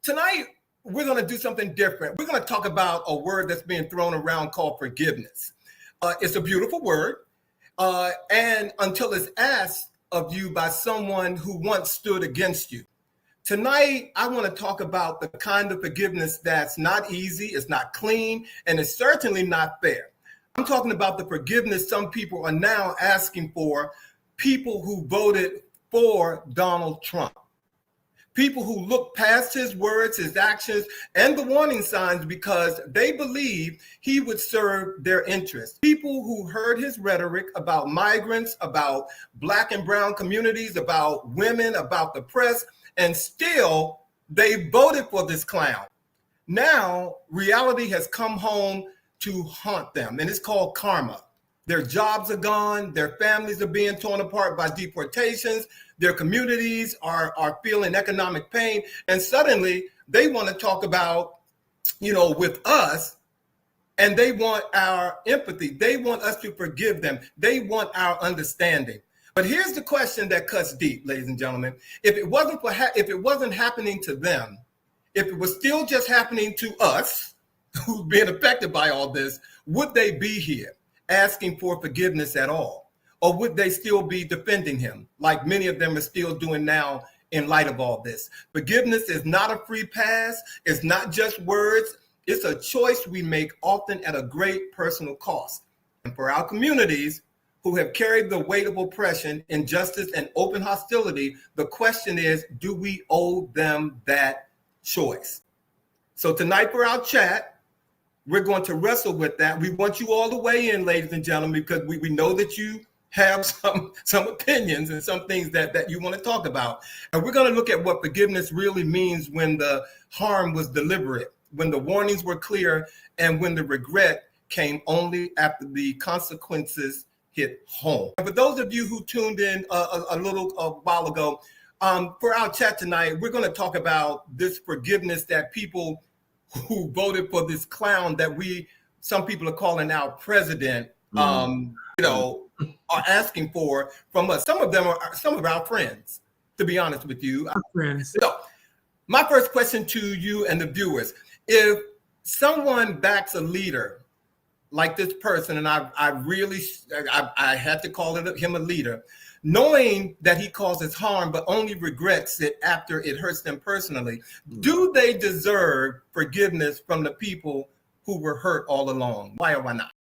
Tonight, we're going to do something different. We're going to talk about a word that's being thrown around called forgiveness. It's a beautiful word. And until it's asked of you by someone who once stood against you. Tonight, I want to talk about the kind of forgiveness that's not easy, it's not clean, and it's certainly not fair. I'm talking about the forgiveness some people are now asking for, people who voted for Donald Trump. People who look past his words, his actions, and the warning signs because they believe he would serve their interests. People who heard his rhetoric about migrants, about Black and brown communities, about women, about the press, and still they voted for this clown. Now, reality has come home to haunt them, and it's called karma. Their jobs are gone. Their families are being torn apart by deportations. Their communities are feeling economic pain. And suddenly they want to talk about, with us, and they want our empathy. They want us to forgive them. They want our understanding. But here's the question that cuts deep, ladies and gentlemen. If it wasn't happening to them, if it was still just happening to us who's being affected by all this, would they be here asking for forgiveness at all? Or would they still be defending him, like many of them are still doing now in light of all this? Forgiveness is not a free pass. It's not just words. It's a choice we make, often at a great personal cost. And for our communities who have carried the weight of oppression, injustice, and open hostility, the question is, do we owe them that choice? So tonight for our chat, we're going to wrestle with that. We want you all to weigh in, ladies and gentlemen, because we know that you have some opinions and some things that you want to talk about. And we're going to look at what forgiveness really means when the harm was deliberate, when the warnings were clear, and when the regret came only after the consequences hit home. And for those of you who tuned in a while ago, for our chat tonight, we're going to talk about this forgiveness that people who voted for this clown that some people are calling our president, are asking for from us. Some of them are some of our friends, to be honest with you. Our friends. So my first question to you and the viewers, if someone backs a leader like this person, and I had to call him a leader, knowing that he causes harm, but only regrets it after it hurts them personally, do they deserve forgiveness from the people who were hurt all along? Why or why not?